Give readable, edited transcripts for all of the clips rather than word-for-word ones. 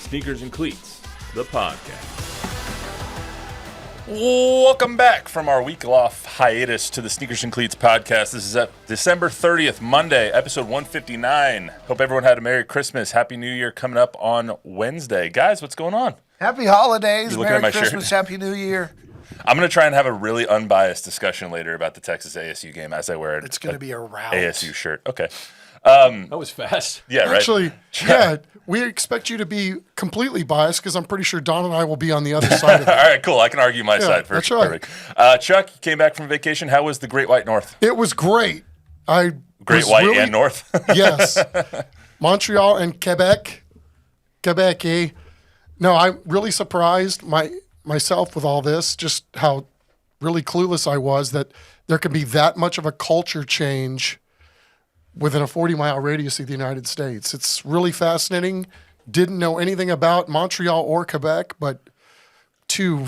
Sneakers and Cleats, the podcast. Welcome back from our week-off hiatus to the Sneakers and Cleats podcast. This is December 30th, Monday, episode 159. Hope everyone had a Merry Christmas. Happy New Year coming up on Wednesday. Guys, what's going on? Happy holidays. You're looking Merry at my Christmas. shirt. Happy New Year. I'm going to try and have a really unbiased discussion later about the Texas ASU game as I wear It's going to be a rout. ASU shirt. Okay. That was fast. Yeah, right. Actually, yeah, we expect you to be completely biased because I'm pretty sure Don and I will be on the other side of it. All right, cool. I can argue my side first. That's right. Perfect. Chuck, you came back from vacation. How was the Great White North? It was great. Great White and North? Yes. Montreal and Quebec. Quebec, eh? No, I'm really surprised myself with all this, just how really clueless I was that there could be that much of a culture change within a 40-mile radius of the United States. It's really fascinating. Didn't know anything about Montreal or Quebec, but two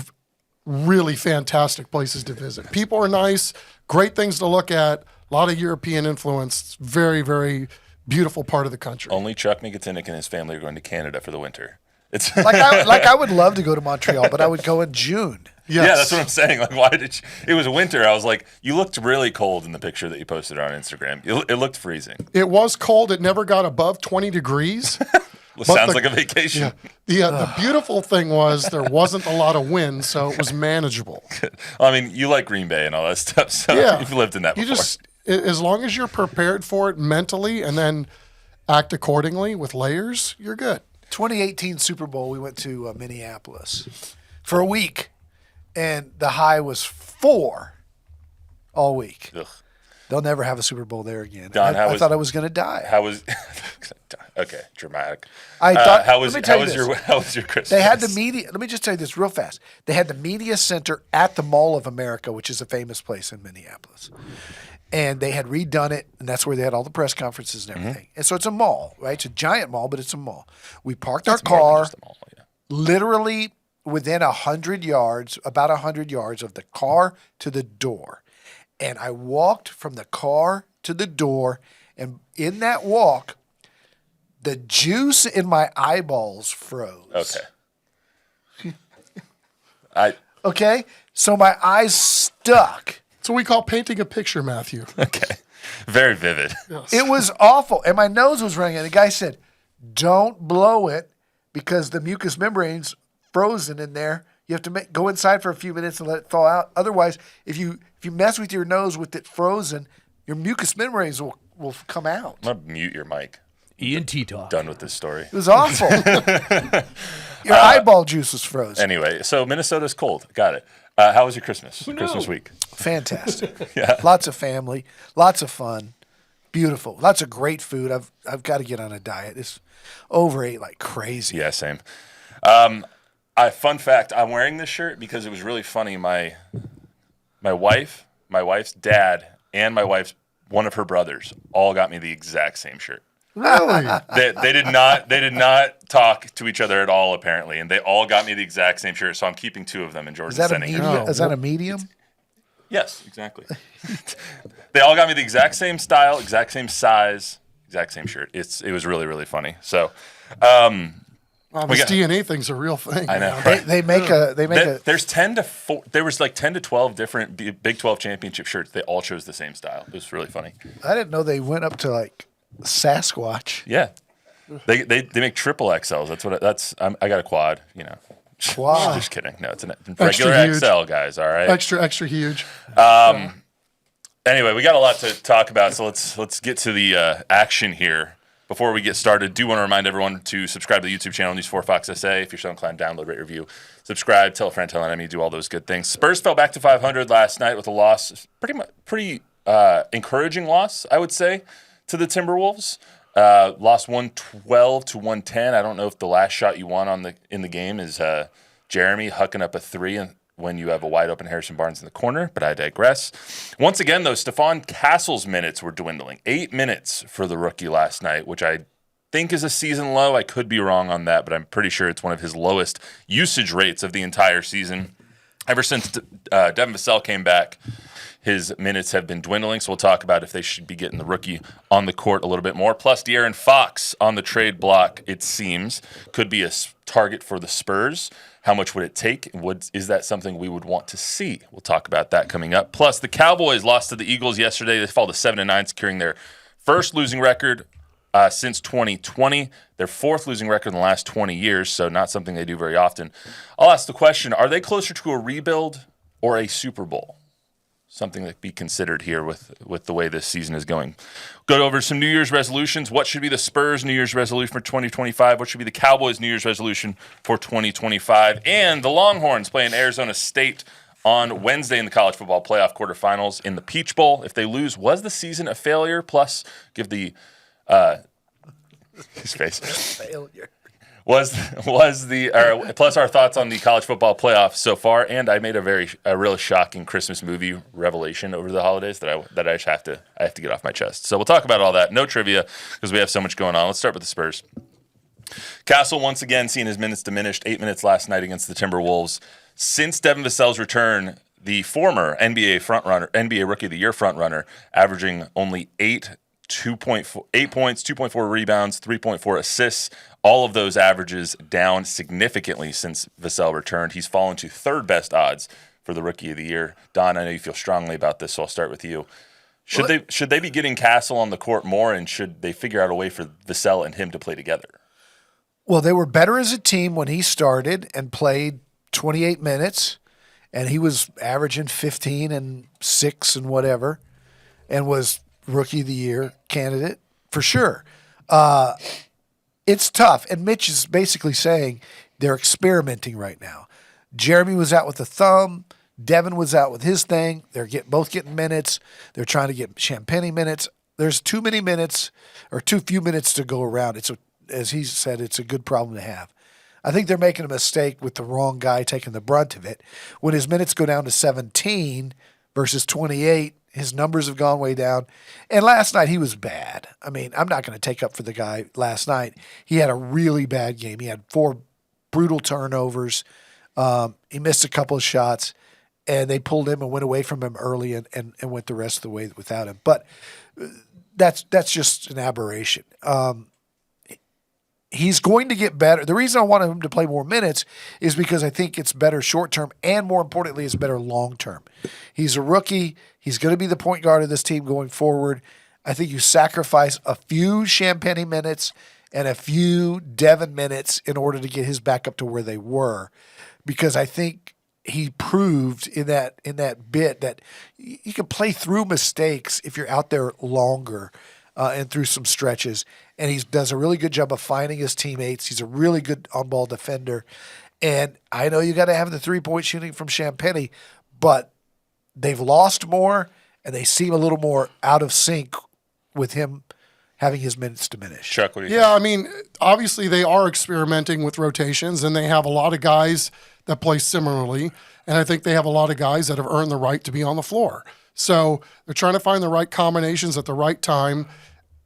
really fantastic places to visit. People are nice, great things to look at, a lot of European influence. Very, very beautiful part of the country. Only Chuck Miketinac and his family are going to Canada for the winter. It's I would love to go to Montreal, but I would go in June. Yes. Yeah, that's what I'm saying. Like, why did you? It was winter. I was like, you looked really cold in the picture that you posted on Instagram. It looked freezing. It was cold. It never got above 20 degrees. Sounds like a vacation. Yeah. The beautiful thing was there wasn't a lot of wind, so it was manageable. Well, I mean, you like Green Bay and all that stuff, so Yeah. you've lived in that before. As long as you're prepared for it mentally and then act accordingly with layers, you're good. 2018 Super Bowl, we went to Minneapolis for a week, and the high was 4 all week. Ugh. They'll never have a Super Bowl there again. Don, I thought I was going to die. How was? Okay, dramatic. I thought. How was let me tell you how was your Christmas? They had the media. Let me just tell you this real fast. They had the media center at the Mall of America, which is a famous place in Minneapolis. And they had redone it, and that's where they had all the press conferences and everything. And so it's a mall, right? It's a giant mall, but it's a mall. We parked our More than car just a mall, yeah. literally within 100 yards, about 100 yards of the car to the door. And I walked from the car to the door, and in that walk, the juice in my eyeballs froze. Okay. Okay? So my eyes stuck. That's what we call painting a picture, Matthew. Okay. Very vivid. It was awful. And my nose was running. And the guy said, don't blow it because the mucous membrane's frozen in there. You have to go inside for a few minutes and let it thaw out. Otherwise, if you mess with your nose with it frozen, your mucous membranes will come out. I'm going to mute your mic. ENT talk. Done with this story. It was awful. Your eyeball juice was frozen. Anyway, so Minnesota's cold. Got it. How was your Christmas? Christmas week? Fantastic. Yeah. Lots of family, lots of fun, beautiful, lots of great food. I've got to get on a diet. It's overate like crazy. Yeah, same. Fun fact: I'm wearing this shirt because it was really funny. My wife's dad, and one of her brothers all got me the exact same shirt. Really? They did not talk to each other at all, apparently, and they all got me the exact same shirt. So I'm keeping 2 of them, and Jordan's Is that a sending medium? it. Is that a medium? Yes, exactly. They all got me the exact same style, exact same size, exact same shirt. It was really, really funny. So, This DNA thing's a real thing. I know. Man. Right? They make a. There's 10 to 4. There was like 10 to 12 different Big 12 championship shirts. They all chose the same style. It was really funny. I didn't know they went up to like Sasquatch. Yeah, they make triple XLs. I got a quad. You know. Quad. Just kidding. No, it's a regular huge. XL, guys. All right. Extra huge. Anyway, we got a lot to talk about, so let's get to the action here. Before we get started, do want to remind everyone to subscribe to the YouTube channel, News4 Fox SA. If you're so inclined, download, rate, review, subscribe, tell a friend, tell an enemy, do all those good things. Spurs fell back to 500 last night with a loss, pretty encouraging loss, I would say, to the Timberwolves. Lost 112 to 110. I don't know if the last shot you won in the game is Jeremy hucking up a 3 when you have a wide-open Harrison Barnes in the corner, but I digress. Once again, though, Stephon Castle's minutes were dwindling. 8 minutes for the rookie last night, which I think is a season low. I could be wrong on that, but I'm pretty sure it's one of his lowest usage rates of the entire season. Ever since Devin Vassell came back, his minutes have been dwindling, so we'll talk about if they should be getting the rookie on the court a little bit more. Plus, De'Aaron Fox on the trade block, it seems, could be a target for the Spurs. How much would it take? Is that something we would want to see? We'll talk about that coming up. Plus, the Cowboys lost to the Eagles yesterday. They fall to 7-9, securing their first losing record since 2020. Their fourth losing record in the last 20 years, so not something they do very often. I'll ask the question, are they closer to a rebuild or a Super Bowl? Something that be considered here with the way this season is going. Go over some New Year's resolutions. What should be the Spurs' New Year's resolution for 2025? What should be the Cowboys' New Year's resolution for 2025? And the Longhorns playing Arizona State on Wednesday in the college football playoff quarterfinals in the Peach Bowl. If they lose, was the season a failure? Plus, give the his face. Failure. Plus our thoughts on the college football playoffs so far, and I made a really shocking Christmas movie revelation over the holidays that I just have to get off my chest. So we'll talk about all that. No trivia because we have so much going on. Let's start with the Spurs. Castle once again seeing his minutes diminished. 8 minutes last night against the Timberwolves. Since Devin Vassell's return, the former NBA Rookie of the Year frontrunner, averaging only 8 points, 2.4 rebounds, 3.4 assists. All of those averages down significantly since Vassell returned. He's fallen to third best odds for the Rookie of the Year. Don, I know you feel strongly about this, so I'll start with you. Should they be getting Castle on the court more, and should they figure out a way for Vassell and him to play together? Well, they were better as a team when he started and played 28 minutes, and he was averaging 15 and 6 and whatever, and was Rookie of the Year candidate for sure. It's tough, and Mitch is basically saying they're experimenting right now. Jeremy was out with a thumb. Devin was out with his thing. They're both getting minutes. They're trying to get Champagnie minutes. There's too many minutes or too few minutes to go around. As he said, it's a good problem to have. I think they're making a mistake with the wrong guy taking the brunt of it. When his minutes go down to 17 versus 28, his numbers have gone way down. And last night he was bad. I mean, I'm not going to take up for the guy last night. He had a really bad game. He had 4 brutal turnovers. He missed a couple of shots, and they pulled him and went away from him early and went the rest of the way without him. But that's just an aberration. He's going to get better. The reason I want him to play more minutes is because I think it's better short-term and, more importantly, it's better long-term. He's a rookie. He's going to be the point guard of this team going forward. I think you sacrifice a few Champagnie minutes and a few Devin minutes in order to get his back up to where they were, because I think he proved in that bit that you can play through mistakes if you're out there longer and through some stretches. And he does a really good job of finding his teammates. He's a really good on-ball defender. And I know you got to have the three-point shooting from Champagnie, but they've lost more, and they seem a little more out of sync with him having his minutes diminished. Chuck, what do you think? Yeah, I mean, obviously they are experimenting with rotations, and they have a lot of guys that play similarly, and I think they have a lot of guys that have earned the right to be on the floor. So they're trying to find the right combinations at the right time.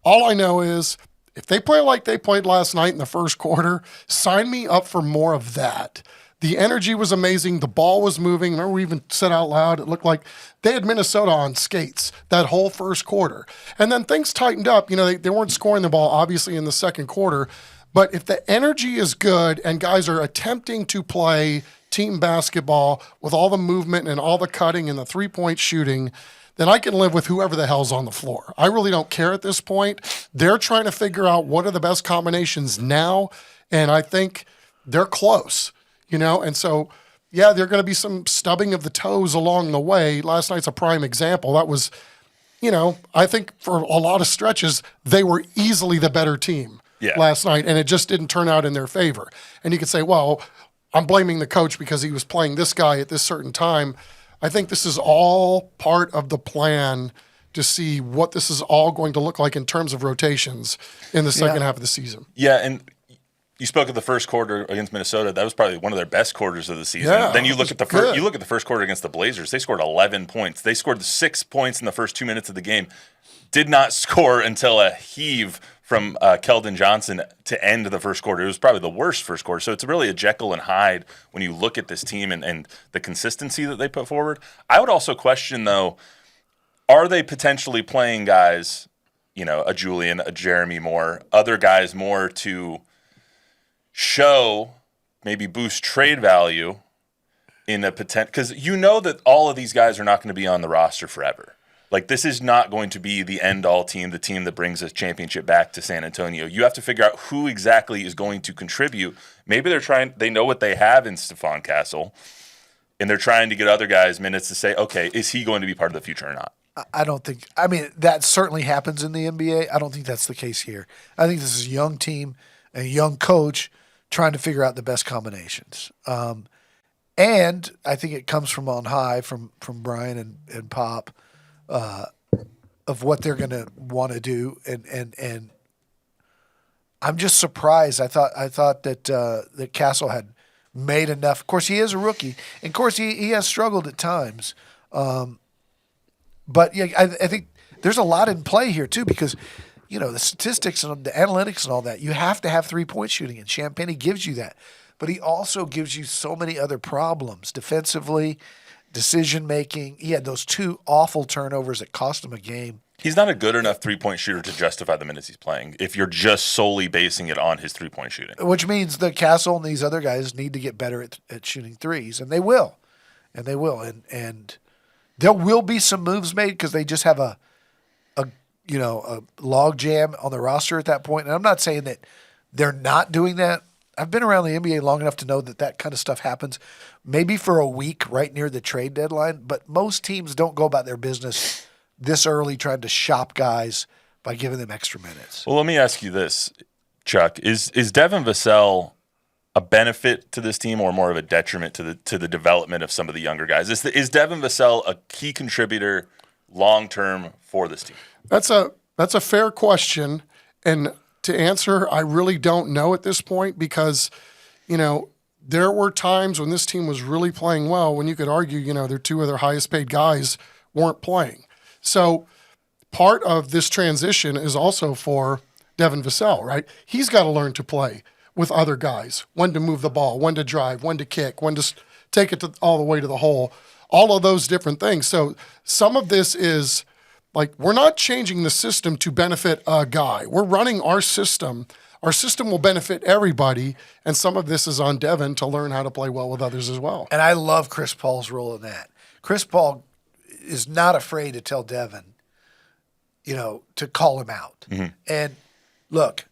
All I know is if they play like they played last night in the first quarter, sign me up for more of that. The energy was amazing. The ball was moving. Remember, we even said out loud, it looked like they had Minnesota on skates that whole first quarter. And then things tightened up. You know, they weren't scoring the ball, obviously, in the second quarter. But if the energy is good and guys are attempting to play team basketball with all the movement and all the cutting and the three-point shooting, then I can live with whoever the hell's on the floor. I really don't care at this point. They're trying to figure out what are the best combinations now, and I think they're close, you know? And so, yeah, there are going to be some stubbing of the toes along the way. Last night's a prime example. That was, you know, I think for a lot of stretches, they were easily the better team last night, and it just didn't turn out in their favor. And you could say, well, I'm blaming the coach because he was playing this guy at this certain time. I think this is all part of the plan to see what this is all going to look like in terms of rotations in the second half of the season. Yeah, and you spoke of the first quarter against Minnesota. That was probably one of their best quarters of the season. Yeah, then you look at the first quarter against the Blazers. They scored 11 points. They scored 6 points in the first 2 minutes of the game. Did not score until a heave from Keldon Johnson to end the first quarter. It was probably the worst first quarter. So it's really a Jekyll and Hyde when you look at this team and the consistency that they put forward. I would also question, though, are they potentially playing guys, a Julian, a Jeremy more, other guys more to show, maybe boost trade value in a potential? Because that all of these guys are not going to be on the roster forever. Like, this is not going to be the end-all team, the team that brings a championship back to San Antonio. You have to figure out who exactly is going to contribute. Maybe they know what they have in Stephon Castle, and they're trying to get other guys minutes to say, okay, is he going to be part of the future or not? I don't think – I mean, that certainly happens in the NBA. I don't think that's the case here. I think this is a young team, a young coach trying to figure out the best combinations. And I think it comes from on high from Brian and Pop of what they're going to want to do. And I'm just surprised. I thought that Castle had made enough. Of course, he is a rookie. And, of course, he has struggled at times. But yeah, I think there's a lot in play here too, because the statistics and the analytics and all that. You have to have 3-point shooting, and Champagnie gives you that. But he also gives you so many other problems defensively, decision making. He had those 2 awful turnovers that cost him a game. He's not a good enough 3-point shooter to justify the minutes he's playing if you're just solely basing it on his 3-point shooting. Which means that Castle and these other guys need to get better at shooting threes, and they will. And there will be some moves made because they just have a log jam on the roster at that point. And I'm not saying that they're not doing that. I've been around the NBA long enough to know that kind of stuff happens maybe for a week right near the trade deadline, but most teams don't go about their business this early trying to shop guys by giving them extra minutes. Well, let me ask you this, Chuck. Is Devin Vassell a benefit to this team or more of a detriment to the development of some of the younger guys? Is Devin Vassell a key contributor long-term for this team? That's a fair question, and to answer, I really don't know at this point because, there were times when this team was really playing well when you could argue, their 2 other highest-paid guys weren't playing. So part of this transition is also for Devin Vassell, right? He's got to learn to play with other guys, when to move the ball, when to drive, when to kick, when to take it all the way to the hole, all of those different things. So some of this is like we're not changing the system to benefit a guy. We're running our system. Our system will benefit everybody, and some of this is on Devin to learn how to play well with others as well. And I love Chris Paul's role in that. Chris Paul is not afraid to tell Devin, to call him out. Mm-hmm. And look,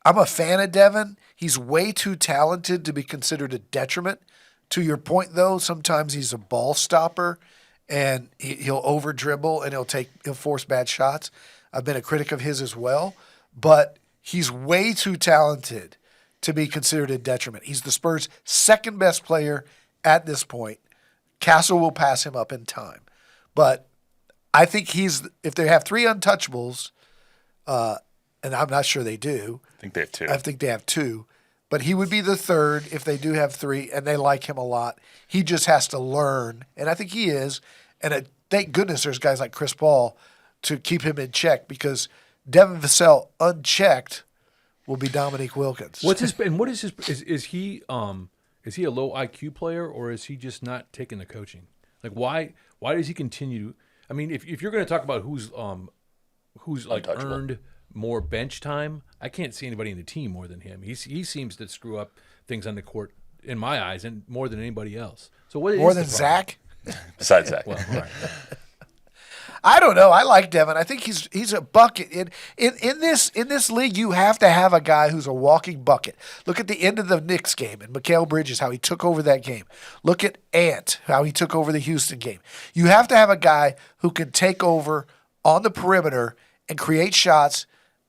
I'm a fan of Devin. He's way too talented to be considered a detriment. To your point, though, sometimes he's a ball stopper, and he'll over dribble and he'll force bad shots. I've been a critic of his as well, but he's way too talented to be considered a detriment. He's the Spurs' second best player at this point. Castle will pass him up in time, but I think if they have 3 untouchables, and I'm not sure they do. I think they have 2. I think they have 2. But he would be the 3rd if they do have 3, and they like him a lot. He just has to learn, and I think he is. And thank goodness there's guys like Chris Paul to keep him in check because Devin Vassell unchecked will be Dominique Wilkins. What is his is he a low IQ player or is he just not taking the coaching? Like why does he continue? I mean, if you're going to talk about who's like earned more bench time, I can't see anybody in the team more than him. He seems to screw up things on the court in my eyes, and more than anybody else. So what more is than Zach? Besides Zach, well, right. I don't know. I like Devin. I think he's a bucket. In this league, you have to have a guy who's a walking bucket. Look at the end of the Knicks game and Mikal Bridges, how he took over that game. Look at Ant, how he took over the Houston game. You have to have a guy who can take over on the perimeter and create shots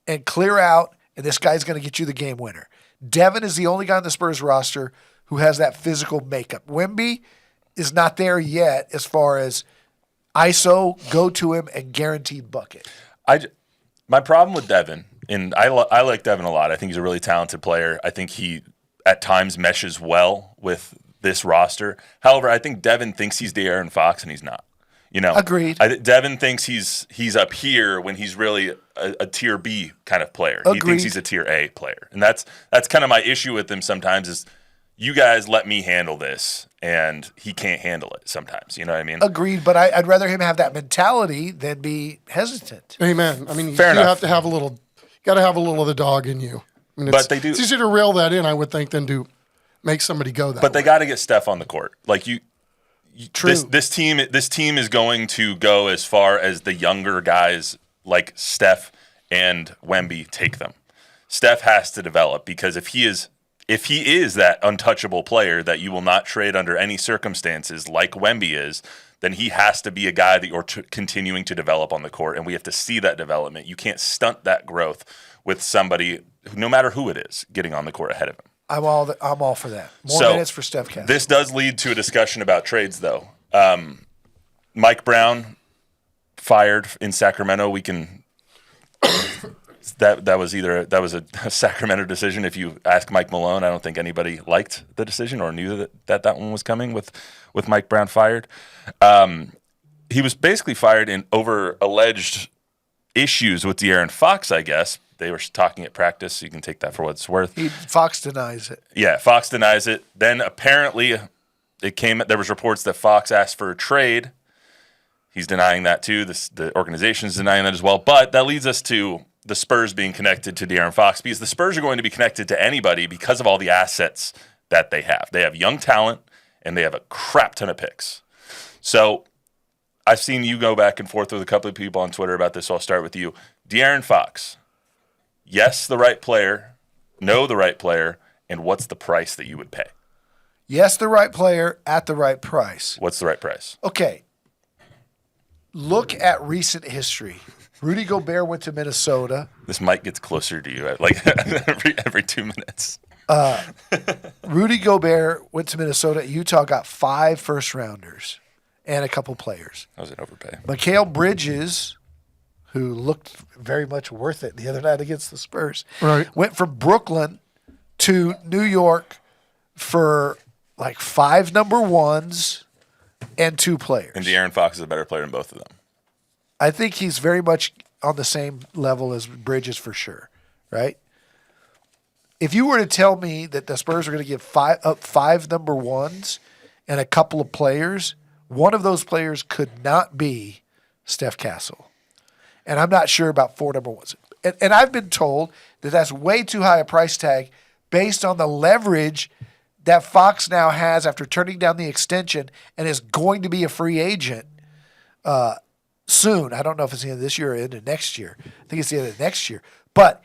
and clear out, and this guy's going to get you the game winner. Devin is the only guy on the Spurs roster who has that physical makeup. Wemby is not there yet as far as ISO, go to him, and guaranteed bucket. My problem with Devin, and I like Devin a lot. I think he's a really talented player. I think he at times meshes well with this roster. However, I think Devin thinks he's the Aaron Fox, and he's not. Agreed. Devin thinks he's up here when he's really a tier B kind of player. Agreed. He thinks he's a tier A player, and that's kind of my issue with him. Sometimes is you guys let me handle this, and he can't handle it sometimes. You know what I mean? Agreed, but I'd rather him have that mentality than be hesitant. Amen. I mean, Fair you enough. have to have got to have a little of the dog in you. I mean, But they do- It's easier to reel that in, I would think, than to make somebody go that But they way. got to get Steph on the court. Like True. This team is going to go as far as the younger guys like Steph and Wemby take them. Steph has to develop, because if he is that untouchable player that you will not trade under any circumstances, like Wemby is, then he has to be a guy that you're continuing to develop on the court, and we have to see that development. You can't stunt that growth with somebody, no matter who it is, getting on the court ahead of him. I'm all for that. More So, minutes for Steph Castle. This does lead to a discussion about trades, though. Mike Brown fired in Sacramento. We can. That was a Sacramento decision. If you ask Mike Malone, I don't think anybody liked the decision or knew that one was coming with Mike Brown fired. He was basically fired over alleged issues with De'Aaron Fox, I guess. They were talking at practice, so you can take that for what it's worth. Fox denies it. Yeah, Fox denies it. Then apparently there was reports that Fox asked for a trade. He's denying that too. The organization's denying that as well. But that leads us to the Spurs being connected to De'Aaron Fox, because the Spurs are going to be connected to anybody because of all the assets that they have. They have young talent, and they have a crap ton of picks. So I've seen you go back and forth with a couple of people on Twitter about this, so I'll start with you. De'Aaron Fox. Yes, the right player. No, the right player. And what's the price that you would pay? Yes, the right player at the right price. What's the right price? Okay. Look at recent history. Rudy Gobert went to Minnesota. This mic gets closer to you every 2 minutes. Rudy Gobert went to Minnesota. Utah got 5 first-rounders and a couple players. That was an overpay. Mikal Bridges, who looked very much worth it the other night against the Spurs, Right. went from Brooklyn to New York for like 5 number 1s and 2 players. And De'Aaron Fox is a better player than both of them. I think he's very much on the same level as Bridges for sure, right? If you were to tell me that the Spurs are going to give 5 number 1s and a couple of players, one of those players could not be Steph Castle. And I'm not sure about 4 number 1s. And I've been told that that's way too high a price tag based on the leverage that Fox now has after turning down the extension and is going to be a free agent soon. I don't know if it's the end of this year or into next year. I think it's the end of next year. But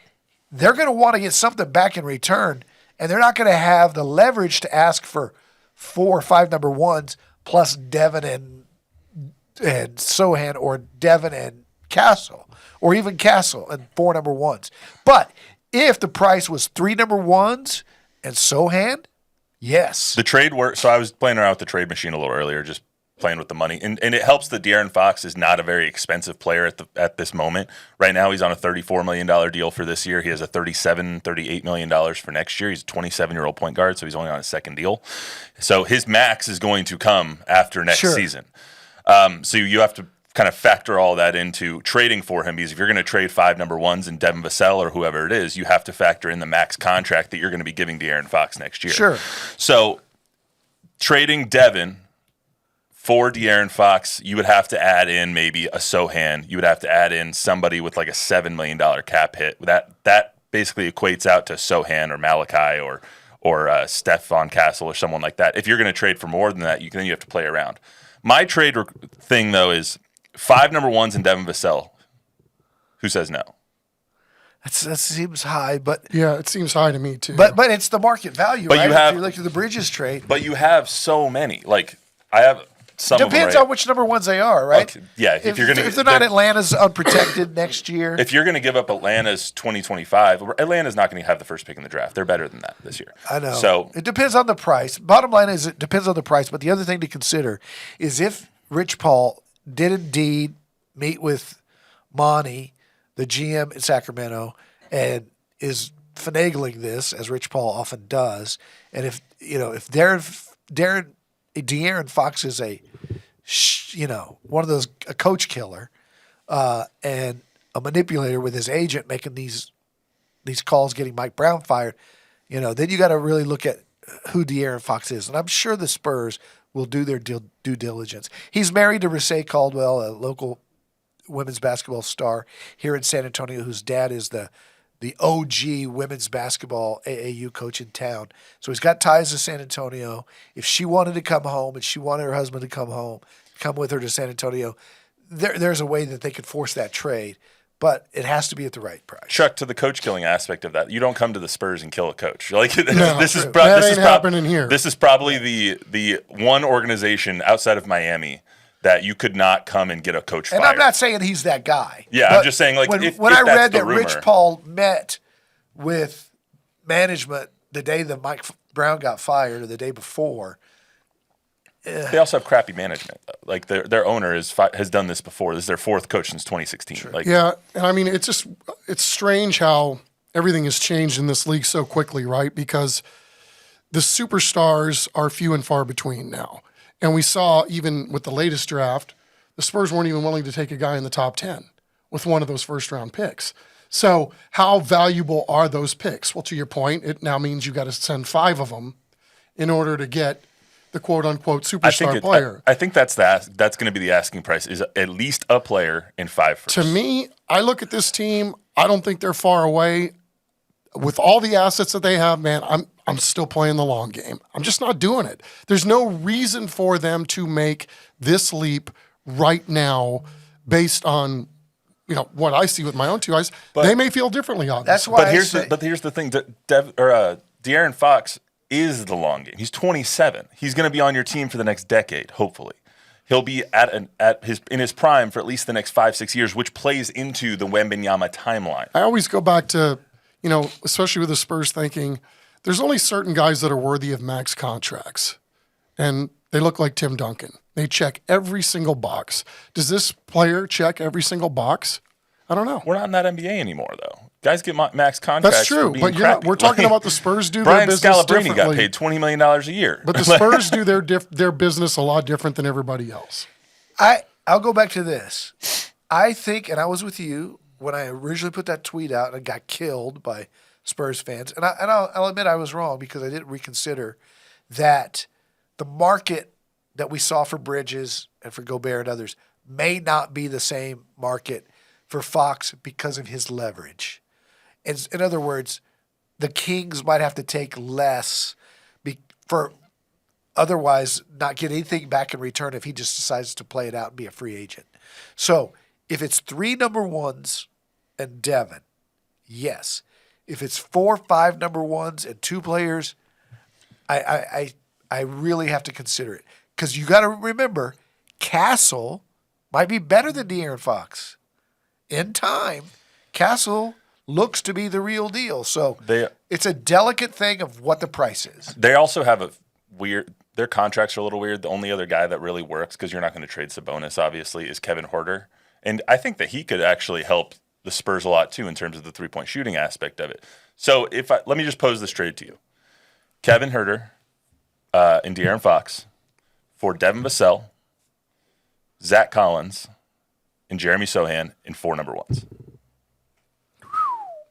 they're going to want to get something back in return, and they're not going to have the leverage to ask for 4 or 5 number 1s plus Devin and Sohan, or Devin and Castle, or even Castle and 4 number 1s. But if the price was 3 number 1s and Sohan, yes. The trade work. So I was playing around with the trade machine a little earlier, just playing with the money, and it helps that De'Aaron Fox is not a very expensive player at this moment. Right now, he's on a $34 million deal for this year. He has a $38 million for next year. He's a 27-year-old point guard, so he's only on a second deal. So his max is going to come after next season. So you have to kind of factor all that into trading for him, because if you're going to trade 5 number 1s and Devin Vassell or whoever it is, you have to factor in the max contract that you're going to be giving De'Aaron Fox next year. Sure. So trading Devin for De'Aaron Fox, you would have to add in maybe a Sohan. You would have to add in somebody with like a $7 million cap hit. That basically equates out to Sohan or Malachi or Stephon Castle or someone like that. If you're going to trade for more than that, then you have to play around. My trade thing, though, is 5 number 1s and Devin Vassell. Who says no? That seems high, but Yeah, it seems high to me, too. but it's the market value, But right? you have- if you look at the Bridges trade. But you have so many. Like, I have some of them. Depends right? on which number 1s they are, right? Okay, yeah, if you're gonna- if they're not Atlanta's unprotected next year. If you're going to give up Atlanta's 2025, Atlanta's not going to have the first pick in the draft. They're better than that this year. I know. So it depends on the price. Bottom line is it depends on the price. But the other thing to consider is if Rich Paul did indeed meet with Monty, the GM in Sacramento, and is finagling this, as Rich Paul often does, and if De'Aaron Fox is one of those, a coach killer, and a manipulator with his agent making these calls, getting Mike Brown fired, then you got to really look at who De'Aaron Fox is, and I'm sure the Spurs will do their due diligence. He's married to Rasee Caldwell, a local women's basketball star here in San Antonio, whose dad is the OG women's basketball AAU coach in town. So he's got ties to San Antonio. If she wanted to come home and she wanted her husband to come with her to San Antonio, there's a way that they could force that trade, but it has to be at the right price. Chuck, to the coach killing aspect of that, you don't come to the Spurs and kill a coach. Like That ain't happening here. This is probably the one organization outside of Miami that you could not come and get a coach fired. And I'm not saying he's that guy. Yeah, I'm just saying, like, when if I that's read the that rumor. Rich Paul met with management the day that Mike Brown got fired or the day before. They also have crappy management. Like their owner has done this before. This is their fourth coach since 2016. Sure. Like, yeah, and I mean, it's strange how everything has changed in this league so quickly, right? Because the superstars are few and far between now. And we saw even with the latest draft, the Spurs weren't even willing to take a guy in the top 10 with one of those first-round picks. So how valuable are those picks? Well, to your point, it now means you got to send 5 of them in order to get the quote-unquote superstar player. I think that's going to be the asking price, is at least a player in 5 firsts. To me, I look at this team, I don't think they're far away. With all the assets that they have, man, I'm still playing the long game. I'm just not doing it. There's no reason for them to make this leap right now based on what I see with my own 2 eyes. But they may feel differently, obviously. That's why But here's the thing. De'Aaron Fox is the long game. He's 27. He's going to be on your team for the next decade, hopefully. He'll be in his prime for at least the next 5-6 years, which plays into the Wembanyama timeline. I always go back to, especially with the Spurs thinking, there's only certain guys that are worthy of max contracts. And they look like Tim Duncan. They check every single box. Does this player check every single box? I don't know. We're not in that NBA anymore, though. Guys get max contracts. That's true, for being but we're talking about the Spurs do Brian their business Scalabrine differently. got paid $20 million a year. But the Spurs do their business a lot different than everybody else. I'll go back to this. I think, and I was with you when I originally put that tweet out and got killed by Spurs fans. And I'll admit I was wrong because I didn't reconsider that the market that we saw for Bridges and for Gobert and others may not be the same market for Fox because of his leverage. In other words, the Kings might have to take less for otherwise not get anything back in return if he just decides to play it out and be a free agent. So if it's 3 number ones and Devin, yes. If it's 4 or 5 number ones and 2 players, I really have to consider it. Because you got to remember, Castle might be better than De'Aaron Fox. In time, Castle looks to be the real deal. So it's a delicate thing of what the price is. They also have their contracts are a little weird. The only other guy that really works, because you're not going to trade Sabonis, obviously, is Kevin Huerter. And I think that he could actually help the Spurs a lot, too, in terms of the three-point shooting aspect of it. So let me just pose this trade to you. Kevin Huerter and De'Aaron Fox for Devin Vassell, Zach Collins, and Jeremy Sohan in 4 number ones.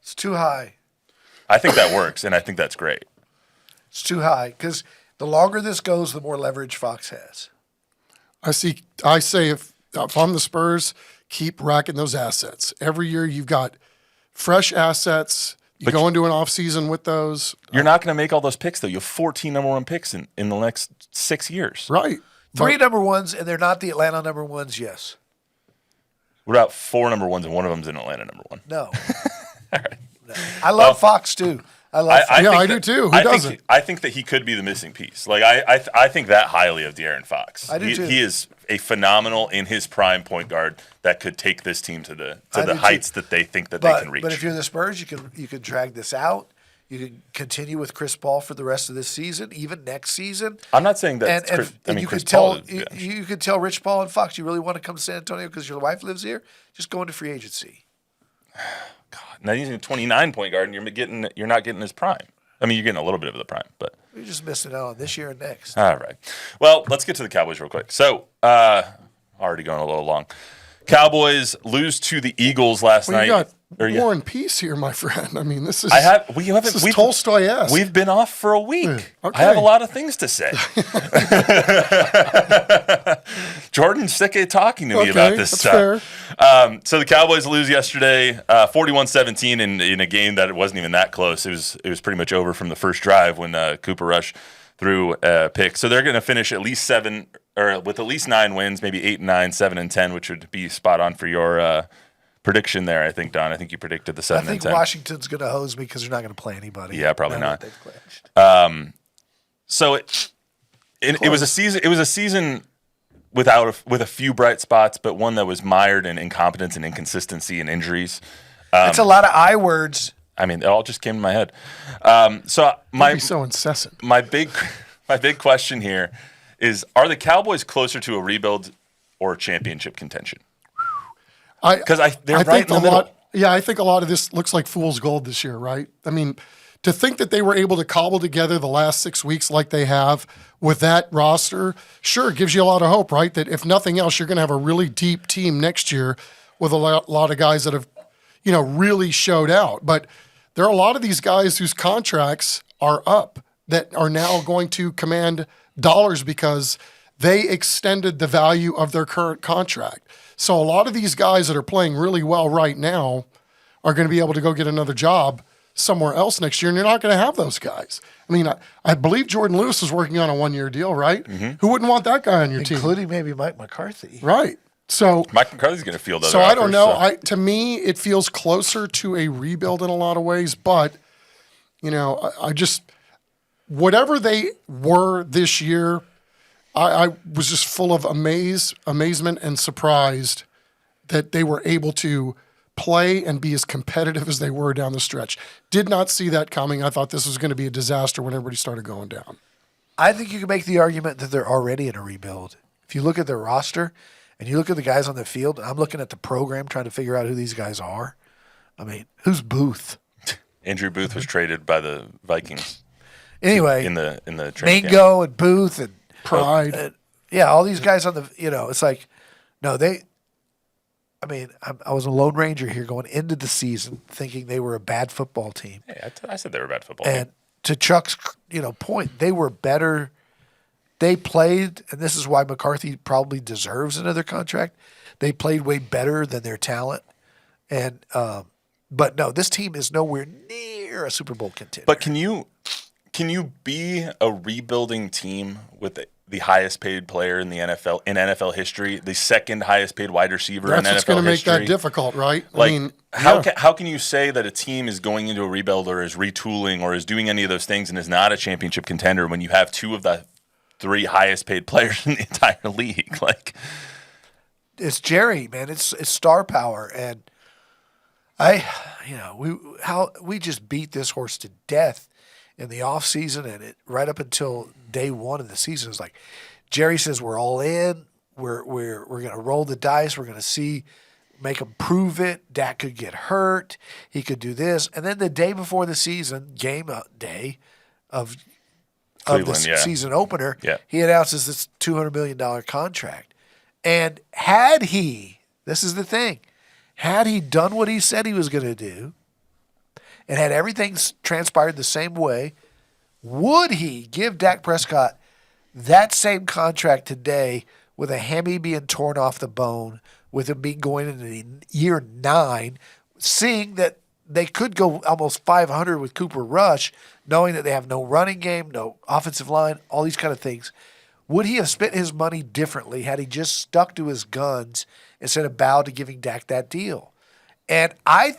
It's too high. I think that works, and I think that's great. It's too high because the longer this goes, the more leverage Fox has. I say if I'm the Spurs, keep racking those assets. Every year you've got fresh assets. You go into an offseason with those. You're not going to make all those picks, though. You have 14 number 1 picks in the next 6 years. Right. 3 number ones, and they're not the Atlanta number ones, yes. What about 4 number ones, and one of them's an Atlanta number 1? No. No. I love Fox, too. I do, too. Who doesn't? I think that he could be the missing piece. Like I think that highly of De'Aaron Fox. I do, too. He is a phenomenal, in his prime, point guard that could take this team to the heights that they think that they can reach. But if you're the Spurs, you can drag this out. You can continue with Chris Paul for the rest of this season, even next season. I'm not saying that. Chris Paul. You could tell Rich Paul and Fox, you really want to come to San Antonio because your wife lives here. Just go into free agency. God, now he's a 29 point guard, and you're not getting his prime. I mean, you're getting a little bit of the prime, but you're just missing out on this year and next. All right. Well, let's get to the Cowboys real quick. So, already going a little long. Cowboys lose to the Eagles last Well, night. you got Or, War and Peace here, my friend. I mean, this is This is Tolstoy-esque. We've been off for a week. Okay. I have a lot of things to say. Jordan's sick of talking to me about this that's stuff. fair. So the Cowboys lose yesterday, 41-17 in a game that it wasn't even that close. It was pretty much over from the first drive when Cooper Rush threw a pick. So they're going to finish at least with at least 9 wins, maybe 8 and 9, 7 and 10, which would be spot on for your prediction there. I think, Don. I think you predicted the 7 and 10. I think Washington's going to hose me because they're not going to play anybody. Yeah, probably now not. that they've clinched. So it was a season. It was a season with a few bright spots, but one that was mired in incompetence and inconsistency and injuries. It's a lot of I words. I mean, it all just came to my head. So Be so incessant. my big question here is: are the Cowboys closer to a rebuild or championship contention? Because they're right in the middle. I think a lot of this looks like fool's gold this year, right? I mean, to think that they were able to cobble together the last 6 weeks like they have with that roster, sure, gives you a lot of hope, right? That if nothing else, you're going to have a really deep team next year with a lot of guys that have, really showed out. But there are a lot of these guys whose contracts are up that are now going to command dollars because they extended the value of their current contract. So a lot of these guys that are playing really well right now are going to be able to go get another job somewhere else next year, and you're not going to have those guys. I mean, I believe Jordan Lewis is working on a 1-year deal, right? Mm-hmm. Who wouldn't want that guy on your team? Including maybe Mike McCarthy. Right. So Mike McCarthy's going to field other So I don't offers, know. so. To me, it feels closer to a rebuild in a lot of ways, but I just whatever they were this year, I was just full of amazement and surprised that they were able to play and be as competitive as they were down the stretch. Did not see that coming. I thought this was going to be a disaster when everybody started going down. I think you can make the argument that they're already in a rebuild. If you look at their roster and you look at the guys on the field, I'm looking at the program trying to figure out who these guys are. I mean, who's Booth? Andrew Booth was traded by the Vikings. Anyway, in the training camp. Mingo and Booth and Pride. all these guys on the it's like no, I was a Lone Ranger here going into the season thinking they were a bad football team. Hey, I said they were a bad football And team. to Chuck's point, they were better. They played, and this is why McCarthy probably deserves another contract. They played way better than their talent, and but no, this team is nowhere near a Super Bowl contender. But can you be a rebuilding team with the highest paid player in the NFL history, the second highest paid wide receiver That's in NFL what's going to make history? that difficult, right? Like, how can you say that a team is going into a rebuild or is retooling or is doing any of those things and is not a championship contender when you have 2 of the 3 highest paid players in the entire league? Like, it's Jerry, man. It's star power, and we just beat this horse to death in the off season, and it right up until day 1 of the season is like Jerry says we're all in. We're going to roll the dice. We're going to make them prove it. Dak could get hurt. He could do this, and then the day before the season, game day of the season opener, he announces this $200 million contract. And had he done what he said he was going to do and had everything transpired the same way, would he give Dak Prescott that same contract today with a hammy being torn off the bone, with him being going into year 9, seeing that they could go almost 500 with Cooper Rush, knowing that they have no running game, no offensive line, all these kind of things? Would he have spent his money differently had he just stuck to his guns instead of bowed to giving Dak that deal? And I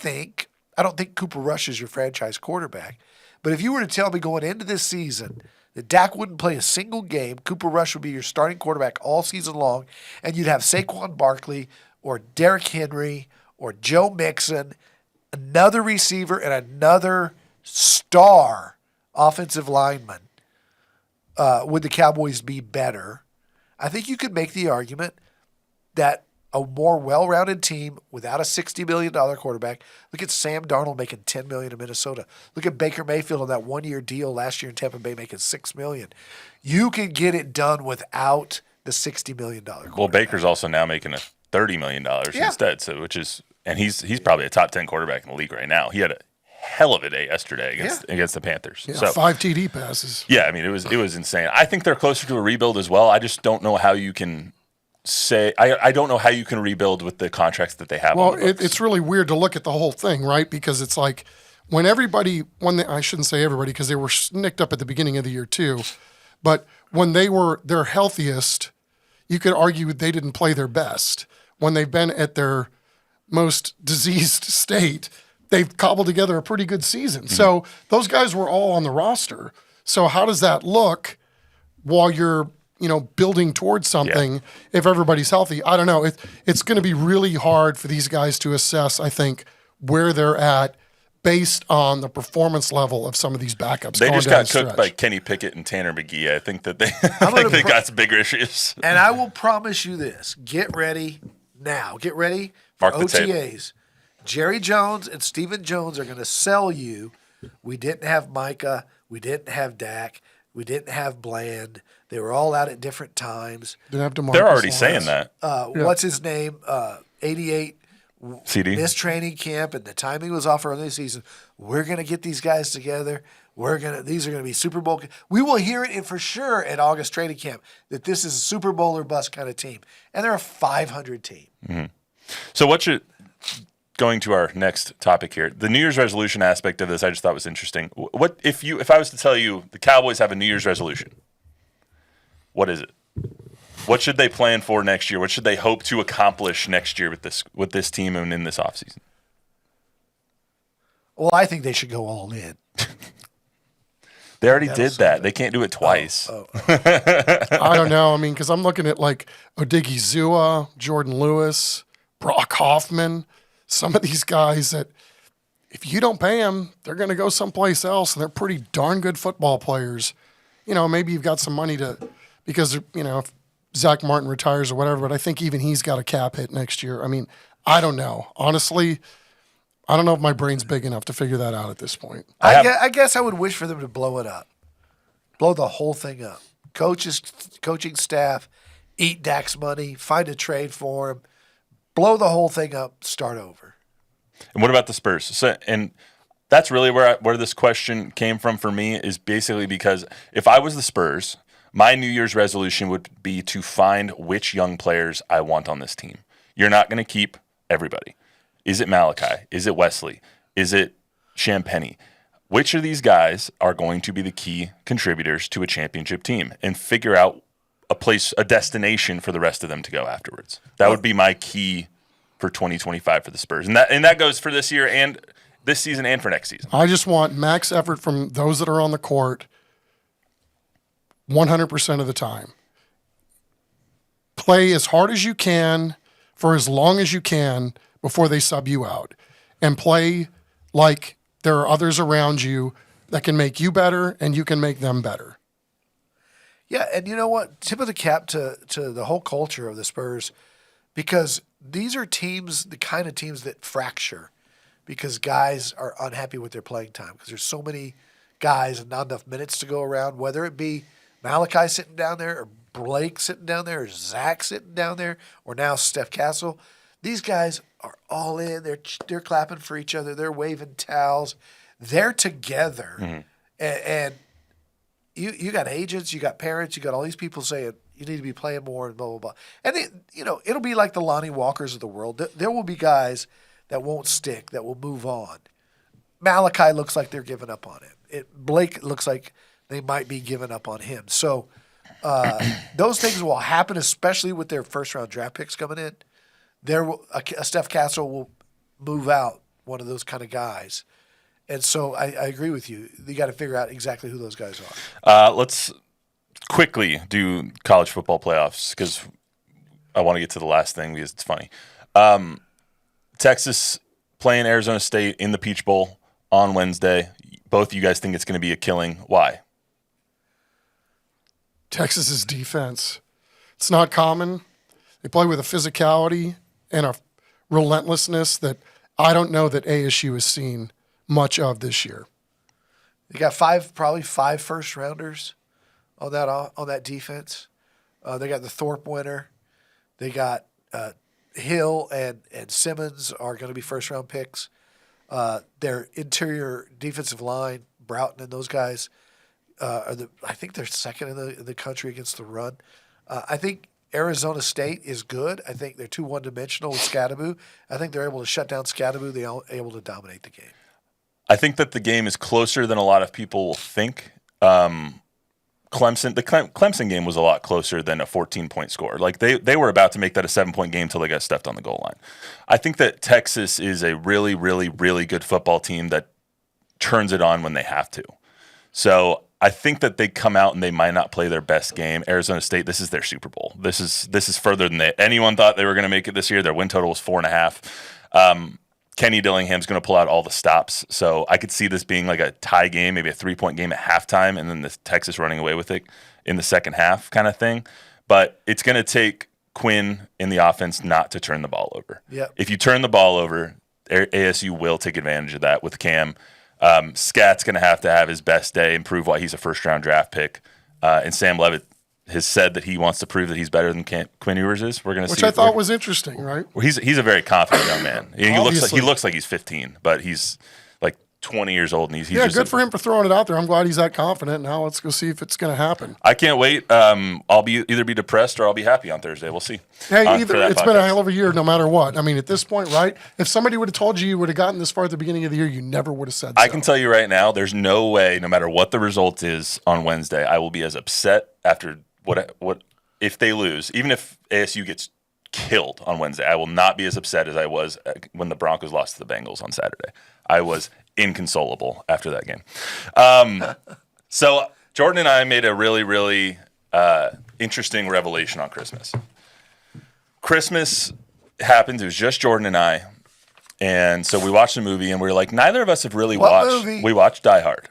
don't think Cooper Rush is your franchise quarterback. But if you were to tell me going into this season that Dak wouldn't play a single game, Cooper Rush would be your starting quarterback all season long, and you'd have Saquon Barkley or Derrick Henry or Joe Mixon, another receiver and another star offensive lineman, would the Cowboys be better? I think you could make the argument that a more well-rounded team without a $60 million quarterback. Look at Sam Darnold making $10 million in Minnesota. Look at Baker Mayfield on that 1-year deal last year in Tampa Bay making $6 million. You can get it done without the $60 million quarterback. Well, Baker's also now making a $30 million Yeah. instead. So and he's probably a top 10 quarterback in the league right now. He had a hell of a day yesterday against the Panthers. Yeah, So 5 TD passes. yeah, I mean it was insane. I think they're closer to a rebuild as well. I just don't know how you can say I don't know how you can rebuild with the contracts that they have. Well, on the books. it's really weird to look at the whole thing, right? Because it's like I shouldn't say everybody because they were nicked up at the beginning of the year too, but when they were their healthiest, you could argue they didn't play their best. When they've been at their most diseased state, they've cobbled together a pretty good season. Mm-hmm. So those guys were all on the roster. So how does that look while you're building towards something if everybody's healthy? I don't know. It's going to be really hard for these guys to assess, I think, where they're at based on the performance level of some of these backups. They going just down got the cooked stretch. by Kenny Pickett and Tanner McGee. I think that they gonna got some bigger issues. And I will promise you this. Get ready now. Get ready for Mark the tape. OTAs. Jerry Jones and Stephen Jones are going to sell you. We didn't have Micah. We didn't have Dak. We didn't have Bland. They were all out at different times. Didn't have DeMarcus They're already Lawrence. saying that. What's his name? 88 CD. missed training camp, and the timing was off early in the season. We're going to get these guys together. These are going to be Super Bowl. We will hear it for sure at August training camp that this is a Super Bowl or bust kind of team, and they're a 500 team. So going to our next topic here, the New Year's resolution aspect of this, I just thought was interesting. What if I was to tell you the Cowboys have a New Year's resolution? What is it? What should they plan for next year? What should they hope to accomplish next year with this team and in this offseason? Well, I think they should go all in. They already did that. They can't do it twice. I don't know. I mean, because I'm looking at like Odigizua, Jordan Lewis, Brock Hoffman, some of these guys that if you don't pay them, they're going to go someplace else, and they're pretty darn good football players. Maybe you've got some money because if Zach Martin retires or whatever, but I think even he's got a cap hit next year. I mean, I don't know. Honestly, I don't know if my brain's big enough to figure that out at this point. I guess I would wish for them to blow it up, blow the whole thing up. Coaching staff, eat Dak's money, find a trade for him, blow the whole thing up, start over. And what about the Spurs? So, and that's really where this question came from for me, is basically because if I was the Spurs, my New Year's resolution would be to find which young players I want on this team. You're not going to keep everybody. Is it Malachi? Is it Wesley? Is it Champagnie? Which of these guys are going to be the key contributors to a championship team, and figure out a destination for the rest of them to go afterwards? That would be my key for 2025 for the Spurs. And that goes for this year and this season and for next season. I just want max effort from those that are on the court 100% of the time. Play as hard as you can for as long as you can before they sub you out. And play like there are others around you that can make you better and you can make them better. Yeah, and you know what? Tip of the cap to the whole culture of the Spurs, because these are teams, the kind of teams that fracture because guys are unhappy with their playing time because there's so many guys and not enough minutes to go around, whether it be Malachi sitting down there or Blake sitting down there or Zach sitting down there or now Stephon Castle. These guys are all in. They're clapping for each other. They're waving towels. They're together. And you got agents, you got parents, you got all these people saying you need to be playing more and blah, blah, blah. And, it'll be like the Lonnie Walkers of the world. There will be guys that won't stick, that will move on. Malachi looks like they're giving up on him. Blake looks like they might be giving up on him. So those things will happen, especially with their first-round draft picks coming in. A Stephon Castle will move out, one of those kind of guys. And so I agree with you. You got to figure out exactly who those guys are. Let's quickly do college football playoffs because I want to get to the last thing because it's funny. Texas playing Arizona State in the Peach Bowl on Wednesday. Both of you guys think it's going to be a killing. Why? Texas's defense. It's not common. They play with a physicality and a relentlessness that I don't know that ASU has seen much of this year. They got probably five first rounders on that defense. They got the Thorpe winner. They got Hill and Simmons are going to be first-round picks. Their interior defensive line, Broughton and those guys, I think they're second in the country against the run. I think Arizona State is good. I think they're too one-dimensional with Scadaboo. I think they're able to shut down Scadaboo. They're able to dominate the game. I think that the game is closer than a lot of people will think. The Clemson game was a lot closer than a 14-point score. Like they were about to make that a 7-point game until they got stuffed on the goal line. I think that Texas is a really, really, really good football team that turns it on when they have to. So I think that they come out and they might not play their best game. Arizona State, this is their Super Bowl. This is further than anyone thought they were going to make it this year. Their win total was 4.5. Kenny Dillingham's going to pull out all the stops. So I could see this being like a tie game, maybe a 3-point game at halftime, and then the Texas running away with it in the second half kind of thing. But it's going to take Quinn in the offense not to turn the ball over. Yep. If you turn the ball over, ASU will take advantage of that with Cam. Scat's going to have his best day and prove why he's a first-round draft pick. And Sam Levitt has said that he wants to prove that he's better than Quinn Ewers is. We're going to see. Which I thought was interesting, right? Well, he's a very confident young man. He looks like he's 15, but he's like 20 years old, and he's just good for him for throwing it out there. I'm glad he's that confident. Now let's go see if it's going to happen. I can't wait. I'll either be depressed or I'll be happy on Thursday. We'll see. Hey, it's been a hell of a year, no matter what. I mean, at this point, right? If somebody would have told you would have gotten this far at the beginning of the year, you never would have said. I can tell you right now, there's no way, no matter what the result is on Wednesday, I will be as upset after what if they lose, even if ASU gets killed on Wednesday. I will not be as upset as I was when the Broncos lost to the Bengals on Saturday. I was inconsolable after that game. So Jordan and I made a really, really interesting revelation on Christmas. Christmas happened. It was just Jordan and I. And so we watched a movie, and we were like, neither of us have really watched. Movie? We watched Die Hard.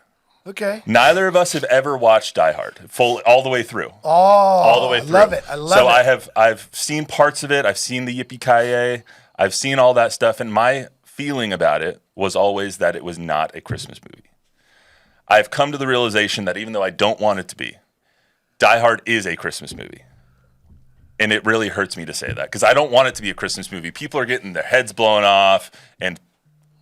Okay. Neither of us have ever watched Die Hard all the way through. Oh, all the way through. I love it. I love it. So I've seen parts of it. I've seen the Yippee-Ki-Yay. I've seen all that stuff, and my feeling about it was always that it was not a Christmas movie. I've come to the realization that even though I don't want it to be, Die Hard is a Christmas movie. And it really hurts me to say that because I don't want it to be a Christmas movie. People are getting their heads blown off, and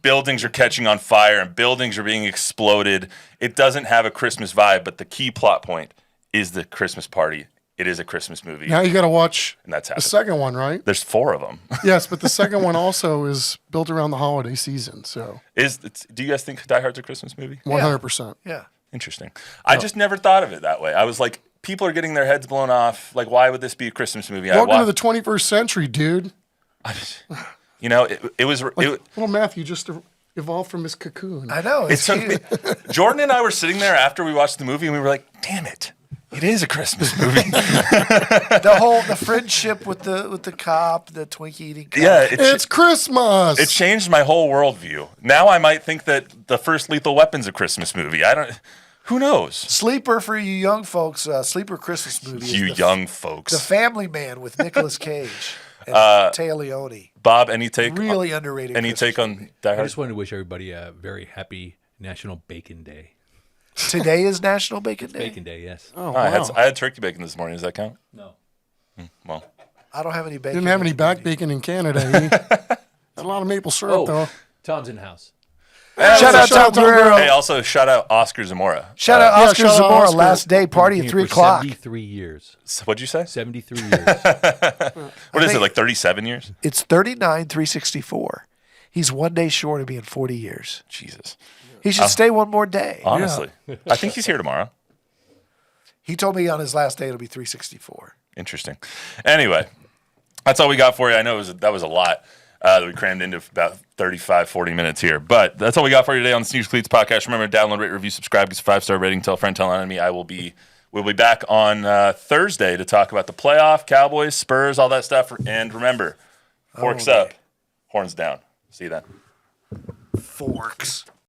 buildings are catching on fire, and buildings are being exploded. It doesn't have a Christmas vibe, but the key plot point is the Christmas party. It is a Christmas movie. Now you got to watch and that's the second one, right? There's 4 of them. Yes, but the second one also is built around the holiday season. So, do you guys think Die Hard's a Christmas movie? 100%. Yeah. Interesting. I just never thought of it that way. I was like, people are getting their heads blown off. Like, why would this be a Christmas movie? Welcome to the 21st century, dude. You know, it was little Matthew just evolved from his cocoon. I know. It's cute. Jordan and I were sitting there after we watched the movie, and we were like, damn it. It is a Christmas movie. the friendship with the cop, the Twinkie eating cop. Yeah, it's Christmas. It changed my whole worldview. Now I might think that the first Lethal Weapon's a Christmas movie. Who knows? Sleeper for you young folks. Sleeper Christmas movie. Young folks. The Family Man with Nicolas Cage and Téa Leoni. Bob, any take? Really underrated. Any take on Die Hard? I just wanted to wish everybody a very happy National Bacon Day. Today is National Bacon Day. Bacon Day, yes. Oh, wow. I had turkey bacon this morning. Does that count? No. Well, I don't have any bacon. Didn't have any back bacon in Canada. Had a lot of maple syrup, though. Tom's in house. Shout out Tom Guerrero. Hey, also shout out Oscar Zamora. Shout out Oscar shout out Zamora. Oscar. Last day party at 3 o'clock. 73 years. What'd you say? 73 years. What is it, like 37 years? It's 39,364. He's one day short of being 40 years. Jesus. He should stay one more day. Honestly. I think he's here tomorrow. He told me on his last day it'll be 364. Interesting. Anyway, that's all we got for you. I know that was a lot that we crammed into about 35, 40 minutes here. But that's all we got for you today on the Sneakers Cleats podcast. Remember, download, rate, review, subscribe, give us a 5-star rating, tell a friend, tell an enemy. We'll be back on Thursday to talk about the playoff, Cowboys, Spurs, all that stuff. And remember, forks up, horns down. See you then. Forks.